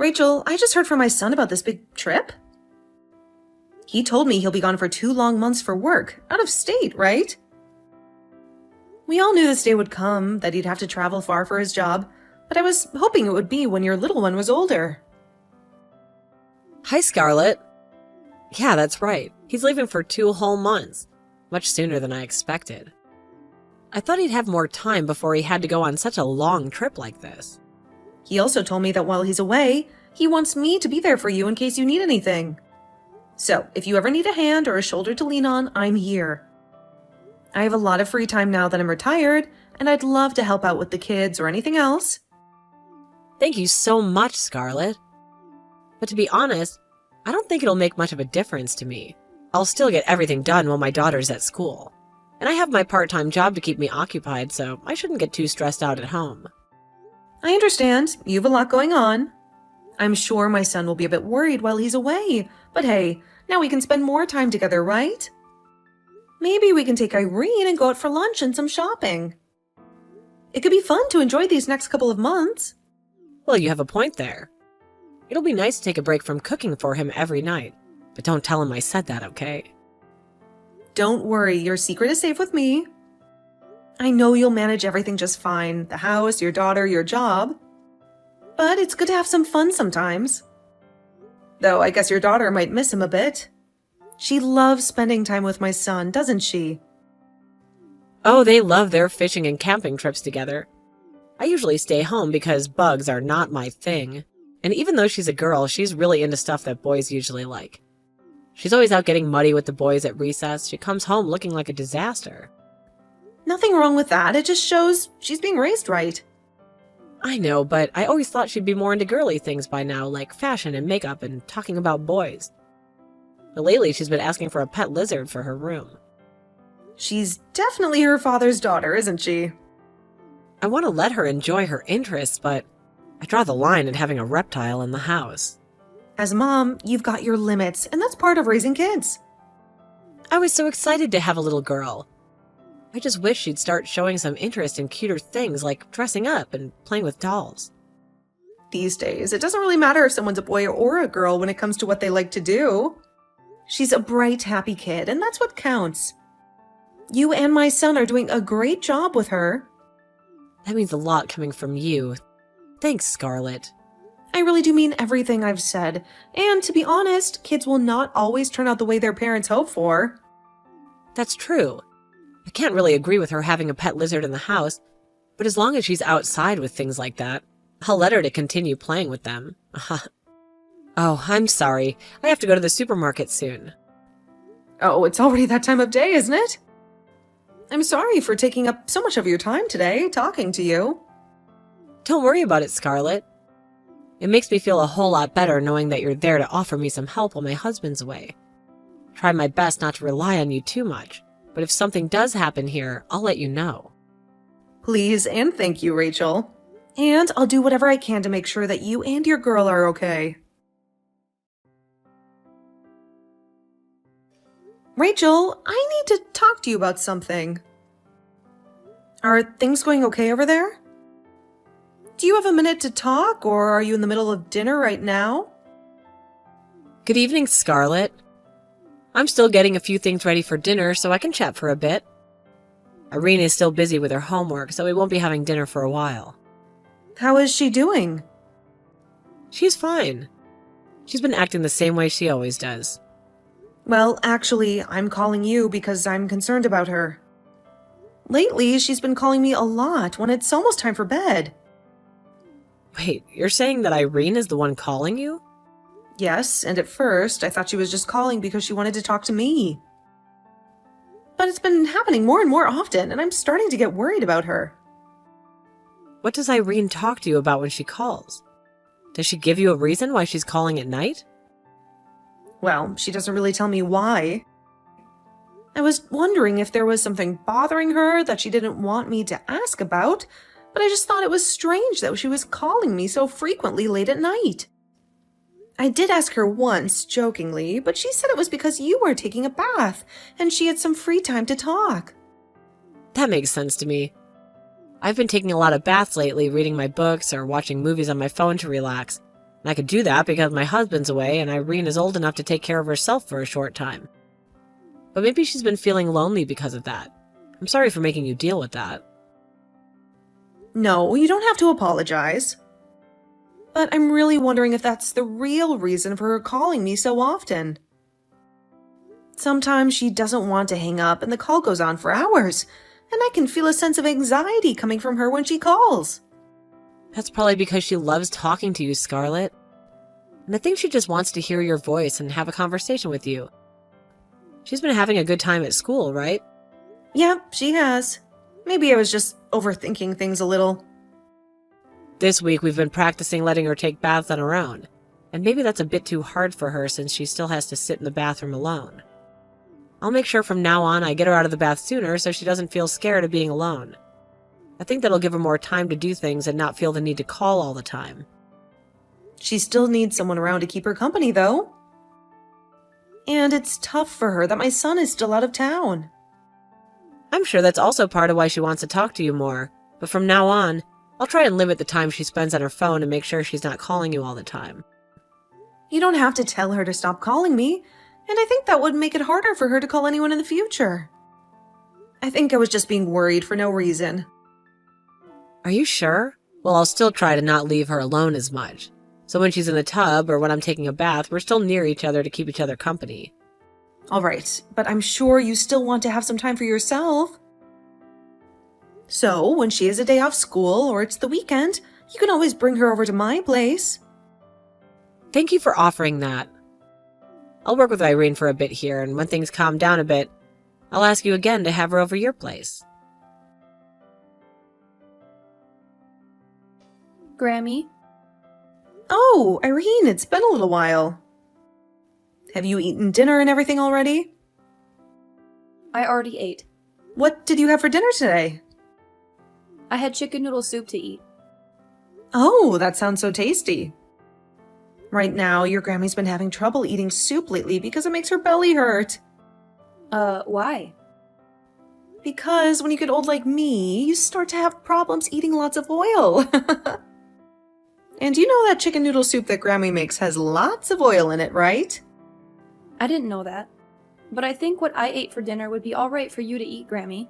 Rachel, I just heard from my son about this big trip. He told me he'll be gone for 2 long months for work, out of state, right? We all knew this day would come, that he'd have to travel far for his job, but I was hoping it would be when your little one was older. Hi, Scarlett. Yeah, that's right. He's leaving for 2 whole months. Much sooner than I expected. I thought he'd have more time before he had to go on such a long trip like this. He also told me that while he's away, he wants me to be there for you in case you need anything. So, if you ever need a hand or a shoulder to lean on, I'm here. I have a lot of free time now that I'm retired, and I'd love to help out with the kids or anything else. Thank you so much, Scarlett. But to be honest, I don't think it'll make much of a difference to me. I'll still get everything done while my daughter's at school. And I have my part-time job to keep me occupied, so I shouldn't get too stressed out at home. I understand. You have a lot going on. I'm sure my son will be a bit worried while he's away, but hey, now we can spend more time together, right? Maybe we can take Irene and go out for lunch and some shopping. It could be fun to enjoy these next couple of months. Well, you have a point there. It'll be nice to take a break from cooking for him every night, but don't tell him I said that, okay? Don't worry, your secret is safe with me. I know you'll manage everything just fine, the house, your daughter, your job. But it's good to have some fun sometimes. Though I guess your daughter might miss him a bit. She loves spending time with my son, doesn't she? Oh, they love their fishing and camping trips together. I usually stay home because bugs are not my thing. And even though she's a girl, she's really into stuff that boys usually like. She's always out getting muddy with the boys at recess. She comes home looking like a disaster. Nothing wrong with that. It just shows she's being raised right. I know, but I always thought she'd be more into girly things by now, like fashion and makeup and talking about boys. But lately, she's been asking for a pet lizard for her room. She's definitely her father's daughter, isn't she? I want to let her enjoy her interests, but I draw the line at having a reptile in the house. As a mom, you've got your limits, and that's part of raising kids. I was so excited to have a little girl. I just wish she'd start showing some interest in cuter things like dressing up and playing with dolls. These days, it doesn't really matter if someone's a boy or a girl when it comes to what they like to do. She's a bright, happy kid, and that's what counts. You and my son are doing a great job with her. That means a lot coming from you. Thanks, Scarlett. I really do mean everything I've said. And to be honest, kids will not always turn out the way their parents hope for. That's true. I can't really agree with her having a pet lizard in the house, but as long as she's outside with things like that, I'll let her to continue playing with them. Oh, I'm sorry. I have to go to the supermarket soon. Oh, it's already that time of day, isn't it? I'm sorry for taking up so much of your time today, talking to you. Don't worry about it, Scarlett. It makes me feel a whole lot better knowing that you're there to offer me some help while my husband's away. Try my best not to rely on you too much, but if something does happen here, I'll let you know. Please and thank you, Rachel. And I'll do whatever I can to make sure that you and your girl are okay. Rachel, I need to talk to you about something. Are things going okay over there? Do you have a minute to talk, or are you in the middle of dinner right now? Good evening, Scarlett. I'm still getting a few things ready for dinner, so I can chat for a bit. Irene is still busy with her homework, so we won't be having dinner for a while. How is she doing? She's fine. She's been acting the same way she always does. Well, actually, I'm calling you because I'm concerned about her. Lately, she's been calling me a lot when it's almost time for bed. Wait, you're saying that Irene is the one calling you? Yes, and at first, I thought she was just calling because she wanted to talk to me. But it's been happening more and more often, and I'm starting to get worried about her. What does Irene talk to you about when she calls? Does she give you a reason why she's calling at night? Well, she doesn't really tell me why. I was wondering if there was something bothering her that she didn't want me to ask about, but I just thought it was strange that she was calling me so frequently late at night. I did ask her once, jokingly, but she said it was because you were taking a bath and she had some free time to talk. That makes sense to me. I've been taking a lot of baths lately, reading my books or watching movies on my phone to relax. And I could do that because my husband's away and Irene is old enough to take care of herself for a short time. But maybe she's been feeling lonely because of that. I'm sorry for making you deal with that. No, you don't have to apologize. But I'm really wondering if that's the real reason for her calling me so often. Sometimes she doesn't want to hang up and the call goes on for hours, and I can feel a sense of anxiety coming from her when she calls. That's probably because she loves talking to you, Scarlett. And I think she just wants to hear your voice and have a conversation with you. She's been having a good time at school, right? Yep, she has. Maybe I was just overthinking things a little. This week we've been practicing letting her take baths on her own. And maybe that's a bit too hard for her since she still has to sit in the bathroom alone. I'll make sure from now on I get her out of the bath sooner so she doesn't feel scared of being alone. I think that'll give her more time to do things and not feel the need to call all the time. She still needs someone around to keep her company, though. And it's tough for her that my son is still out of town. I'm sure that's also part of why she wants to talk to you more, but from now on, I'll try and limit the time she spends on her phone and make sure she's not calling you all the time. You don't have to tell her to stop calling me, and I think that would make it harder for her to call anyone in the future. I think I was just being worried for no reason. Are you sure? Well, I'll still try to not leave her alone as much. So when she's in the tub or when I'm taking a bath, we're still near each other to keep each other company. All right, but I'm sure you still want to have some time for yourself. So, when she has a day off school or it's the weekend, you can always bring her over to my place. Thank you for offering that. I'll work with Irene for a bit here, and when things calm down a bit, I'll ask you again to have her over your place. Grammy? Oh, Irene, it's been a little while. Have you eaten dinner and everything already? I already ate. What did you have for dinner today? I had chicken noodle soup to eat. Oh, that sounds so tasty. Right now, your Grammy's been having trouble eating soup lately because it makes her belly hurt. Why? Because when you get old like me, you start to have problems eating lots of oil. And you know that chicken noodle soup that Grammy makes has lots of oil in it, right? I didn't know that. But I think what I ate for dinner would be alright for you to eat, Grammy.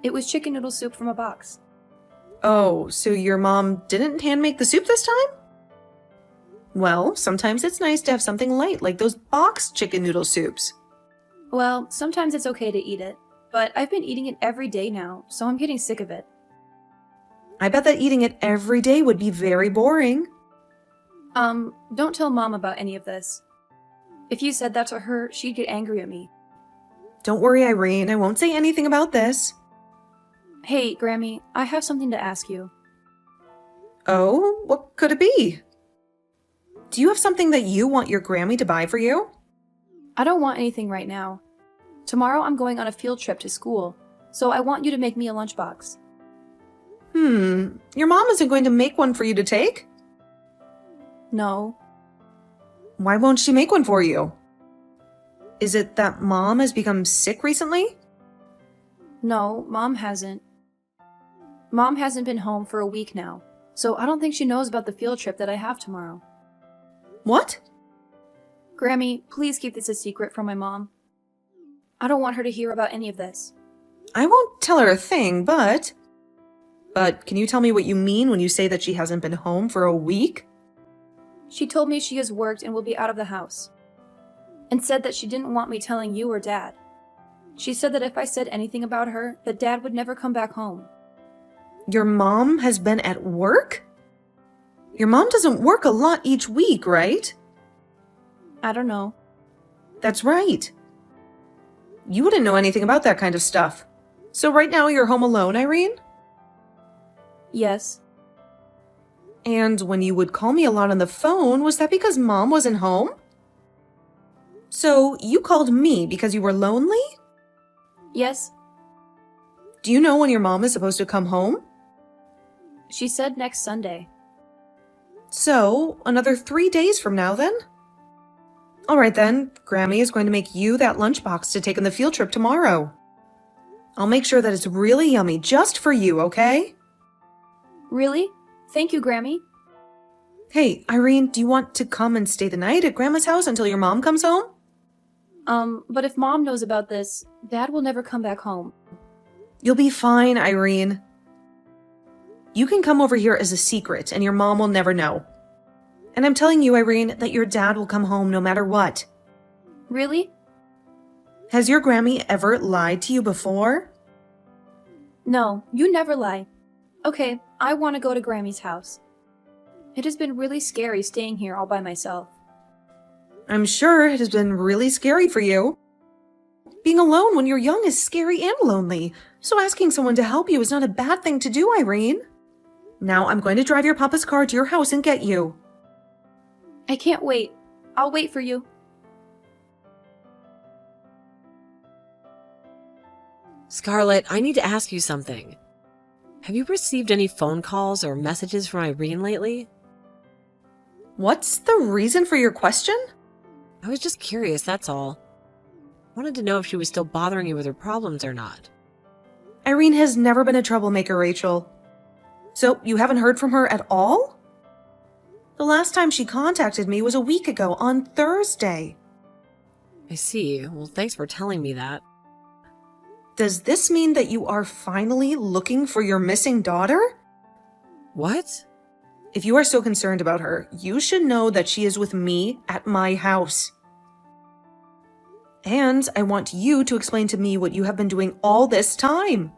It was chicken noodle soup from a box. Oh, so your mom didn't hand make the soup this time? Well, sometimes it's nice to have something light like those boxed chicken noodle soups. Well, sometimes it's okay to eat it, but I've been eating it every day now, so I'm getting sick of it. I bet that eating it every day would be very boring. Don't tell Mom about any of this. If you said that to her, she'd get angry at me. Don't worry, Irene, I won't say anything about this. Hey, Grammy, I have something to ask you. Oh, what could it be? Do you have something that you want your Grammy to buy for you? I don't want anything right now. Tomorrow I'm going on a field trip to school, so I want you to make me a lunchbox. Your mom isn't going to make one for you to take? No. Why won't she make one for you? Is it that Mom has become sick recently? No, Mom hasn't. Mom hasn't been home for a week now, so I don't think she knows about the field trip that I have tomorrow. What? Grammy, please keep this a secret from my mom. I don't want her to hear about any of this. I won't tell her a thing, but can you tell me what you mean when you say that she hasn't been home for a week? She told me she has worked and will be out of the house, and said that she didn't want me telling you or Dad. She said that if I said anything about her, that Dad would never come back home. Your mom has been at work? Your mom doesn't work a lot each week, right? I don't know. That's right. You wouldn't know anything about that kind of stuff. So right now you're home alone, Irene? Yes. And when you would call me a lot on the phone, was that because Mom wasn't home? So you called me because you were lonely? Yes. Do you know when your mom is supposed to come home? She said next Sunday. So, another 3 days from now then? Alright then, Grammy is going to make you that lunchbox to take on the field trip tomorrow. I'll make sure that it's really yummy just for you, okay? Really? Thank you, Grammy. Hey, Irene, do you want to come and stay the night at Grandma's house until your mom comes home? But if Mom knows about this, Dad will never come back home. You'll be fine, Irene. You can come over here as a secret, and your mom will never know. And I'm telling you, Irene, that your dad will come home no matter what. Really? Has your Grammy ever lied to you before? No, you never lie. Okay, I want to go to Grammy's house. It has been really scary staying here all by myself. I'm sure it has been really scary for you. Being alone when you're young is scary and lonely, so asking someone to help you is not a bad thing to do, Irene. Now I'm going to drive your papa's car to your house and get you. I can't wait. I'll wait for you. Scarlett, I need to ask you something. Have you received any phone calls or messages from Irene lately? What's the reason for your question? I was just curious, that's all. Wanted to know if she was still bothering you with her problems or not. Irene has never been a troublemaker, Rachel. So you haven't heard from her at all? The last time she contacted me was a week ago on Thursday. I see. Well, thanks for telling me that. Does this mean that you are finally looking for your missing daughter? What? If you are so concerned about her, you should know that she is with me at my house. And I want you to explain to me what you have been doing all this time.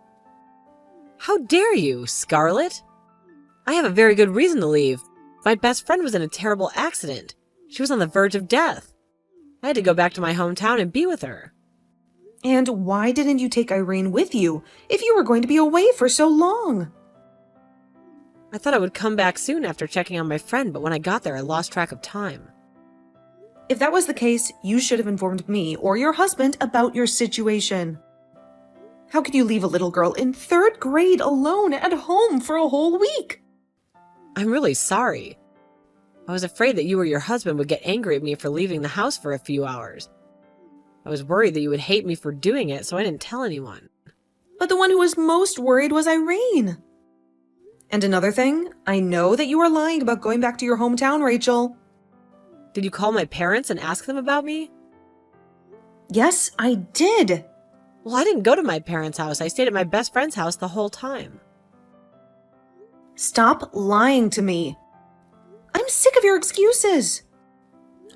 How dare you, Scarlett? I have a very good reason to leave. My best friend was in a terrible accident. She was on the verge of death. I had to go back to my hometown and be with her. And why didn't you take Irene with you if you were going to be away for so long? I thought I would come back soon after checking on my friend, but when I got there, I lost track of time. If that was the case, you should have informed me or your husband about your situation. How could you leave a little girl in 3rd grade alone at home for a whole week? I'm really sorry. I was afraid that you or your husband would get angry at me for leaving the house for a few hours. I was worried that you would hate me for doing it, so I didn't tell anyone. But the one who was most worried was Irene. And another thing, I know that you are lying about going back to your hometown, Rachel. Did you call my parents and ask them about me? Yes, I did. Well, I didn't go to my parents' house. I stayed at my best friend's house the whole time. Stop lying to me. I'm sick of your excuses.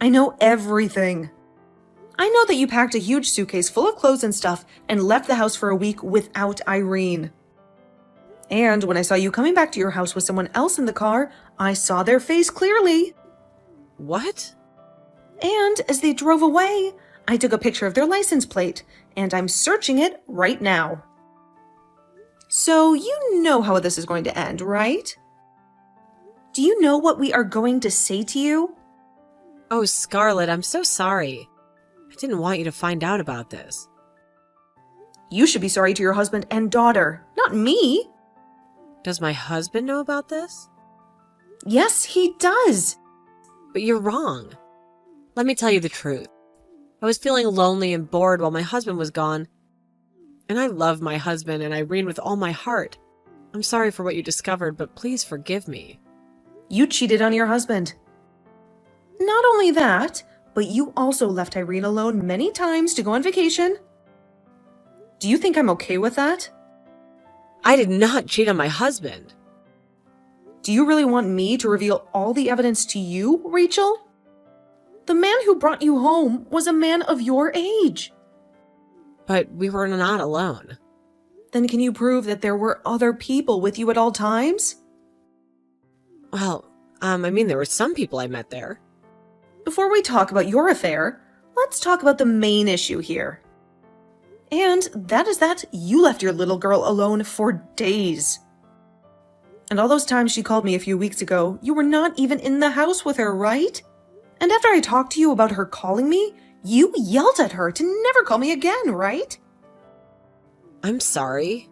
I know everything. I know that you packed a huge suitcase full of clothes and stuff and left the house for a week without Irene. And when I saw you coming back to your house with someone else in the car, I saw their face clearly. What? And as they drove away, I took a picture of their license plate, and I'm searching it right now. So you know how this is going to end, right? Do you know what we are going to say to you? Oh, Scarlett, I'm so sorry. I didn't want you to find out about this. You should be sorry to your husband and daughter, not me. Does my husband know about this? Yes, he does. But you're wrong. Let me tell you the truth. I was feeling lonely and bored while my husband was gone. And I love my husband and Irene with all my heart. I'm sorry for what you discovered, but please forgive me. You cheated on your husband. Not only that, but you also left Irene alone many times to go on vacation. Do you think I'm okay with that? I did not cheat on my husband. Do you really want me to reveal all the evidence to you, Rachel? The man who brought you home was a man of your age. But we were not alone. Then can you prove that there were other people with you at all times? Well, there were some people I met there. Before we talk about your affair, let's talk about the main issue here. And that is that you left your little girl alone for days. And all those times she called me a few weeks ago, you were not even in the house with her, right? And after I talked to you about her calling me, you yelled at her to never call me again, right? I'm sorry.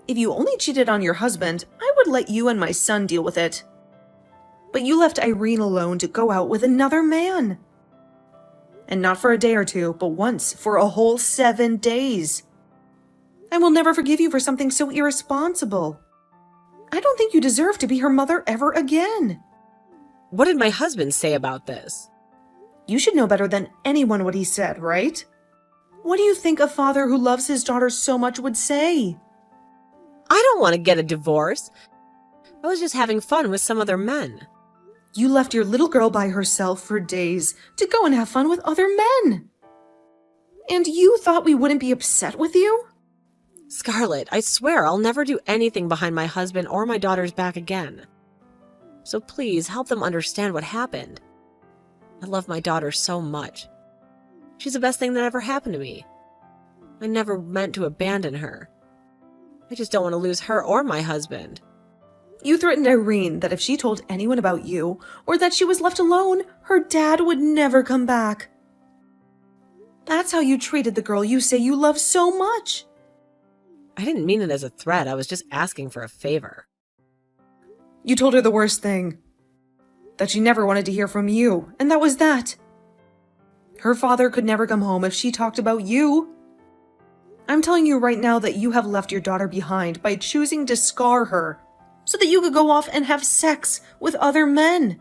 If you only cheated on your husband, I would let you and my son deal with it. But you left Irene alone to go out with another man. And not for a day or two, but once for a whole 7 days. I will never forgive you for something so irresponsible. I don't think you deserve to be her mother ever again. What did my husband say about this? You should know better than anyone what he said, right? What do you think a father who loves his daughter so much would say? I don't want to get a divorce. I was just having fun with some other men. You left your little girl by herself for days to go and have fun with other men. And you thought we wouldn't be upset with you? Scarlett, I swear I'll never do anything behind my husband or my daughter's back again. So please help them understand what happened. I love my daughter so much. She's the best thing that ever happened to me. I never meant to abandon her. I just don't want to lose her or my husband. You threatened Irene that if she told anyone about you, or that she was left alone, her dad would never come back. That's how you treated the girl you say you love so much. I didn't mean it as a threat. I was just asking for a favor. You told her the worst thing. That she never wanted to hear from you, and that was that. Her father could never come home if she talked about you. I'm telling you right now that you have left your daughter behind by choosing to scar her, so that you could go off and have sex with other men.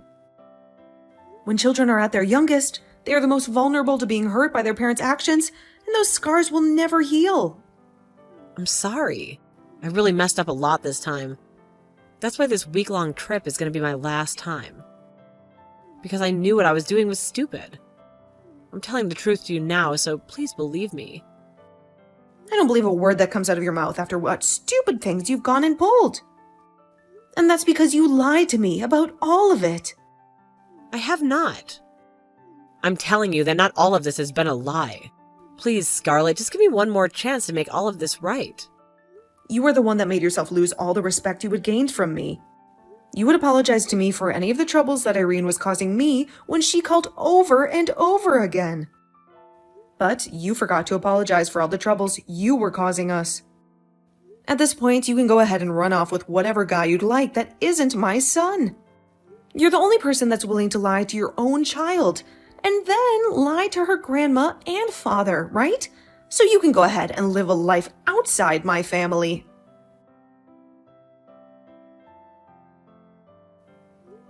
When children are at their youngest, they are the most vulnerable to being hurt by their parents' actions, and those scars will never heal. I'm sorry. I really messed up a lot this time. That's why this week-long trip is going to be my last time. Because I knew what I was doing was stupid. I'm telling the truth to you now, so please believe me. I don't believe a word that comes out of your mouth after what stupid things you've gone and pulled. And that's because you lied to me about all of it. I have not. I'm telling you that not all of this has been a lie. Please, Scarlett, just give me one more chance to make all of this right. You were the one that made yourself lose all the respect you had gained from me. You would apologize to me for any of the troubles that Irene was causing me when she called over and over again. But you forgot to apologize for all the troubles you were causing us. At this point, you can go ahead and run off with whatever guy you'd like that isn't my son. You're the only person that's willing to lie to your own child, and then lie to her grandma and father, right? So you can go ahead and live a life outside my family.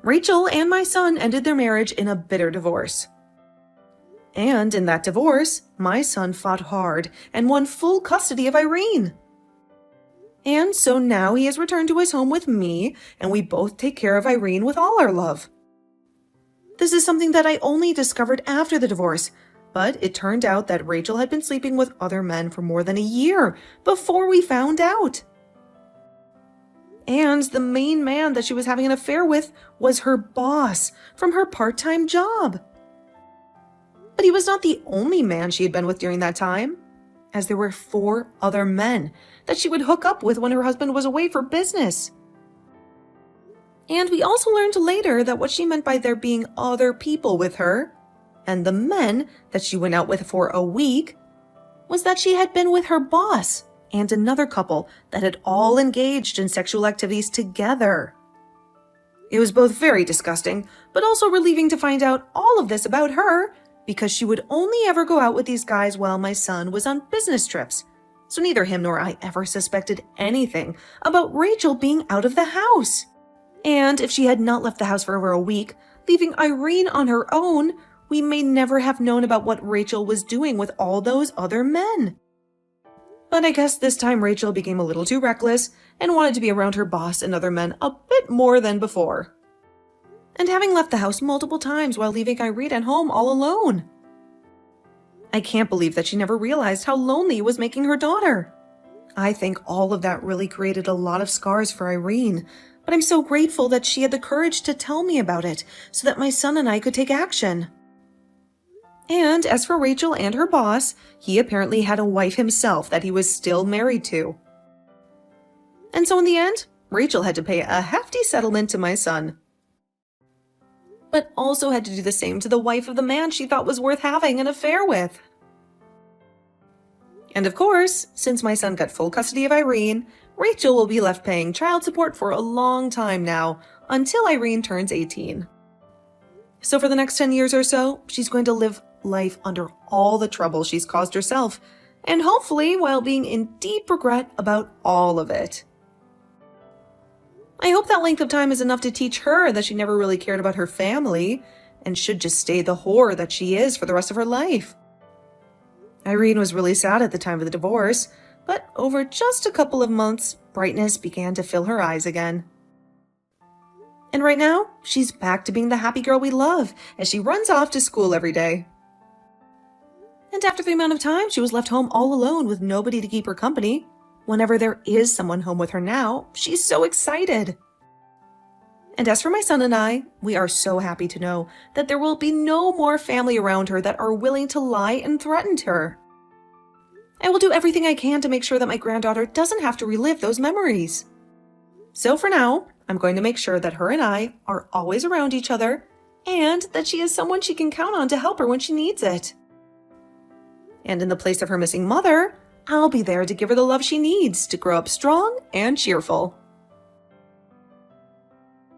Rachel and my son ended their marriage in a bitter divorce. And in that divorce, my son fought hard and won full custody of Irene. And so now he has returned to his home with me, and we both take care of Irene with all our love. This is something that I only discovered after the divorce, but it turned out that Rachel had been sleeping with other men for more than a year before we found out. And the main man that she was having an affair with was her boss from her part-time job. But he was not the only man she had been with during that time, as there were 4 other men that she would hook up with when her husband was away for business. And we also learned later that what she meant by there being other people with her, and the men that she went out with for a week, was that she had been with her boss and another couple that had all engaged in sexual activities together. It was both very disgusting, but also relieving to find out all of this about her, because she would only ever go out with these guys while my son was on business trips. So neither him nor I ever suspected anything about Rachel being out of the house. And if she had not left the house for over a week, leaving Irene on her own, we may never have known about what Rachel was doing with all those other men. But I guess this time Rachel became a little too reckless and wanted to be around her boss and other men a bit more than before. And having left the house multiple times while leaving Irene at home all alone. I can't believe that she never realized how lonely it was making her daughter. I think all of that really created a lot of scars for Irene, but I'm so grateful that she had the courage to tell me about it so that my son and I could take action. And as for Rachel and her boss, he apparently had a wife himself that he was still married to. And so in the end, Rachel had to pay a hefty settlement to my son, but also had to do the same to the wife of the man she thought was worth having an affair with. And of course, since my son got full custody of Irene, Rachel will be left paying child support for a long time now, until Irene turns 18. So for the next 10 years or so, she's going to live life under all the trouble she's caused herself, and hopefully while being in deep regret about all of it. I hope that length of time is enough to teach her that she never really cared about her family and should just stay the whore that she is for the rest of her life. Irene was really sad at the time of the divorce, but over just a couple of months, brightness began to fill her eyes again. And right now, she's back to being the happy girl we love as she runs off to school every day. And after the amount of time she was left home all alone with nobody to keep her company, whenever there is someone home with her now, she's so excited. And as for my son and I, we are so happy to know that there will be no more family around her that are willing to lie and threaten her. I will do everything I can to make sure that my granddaughter doesn't have to relive those memories. So for now, I'm going to make sure that her and I are always around each other and that she is someone she can count on to help her when she needs it. And in the place of her missing mother, I'll be there to give her the love she needs to grow up strong and cheerful.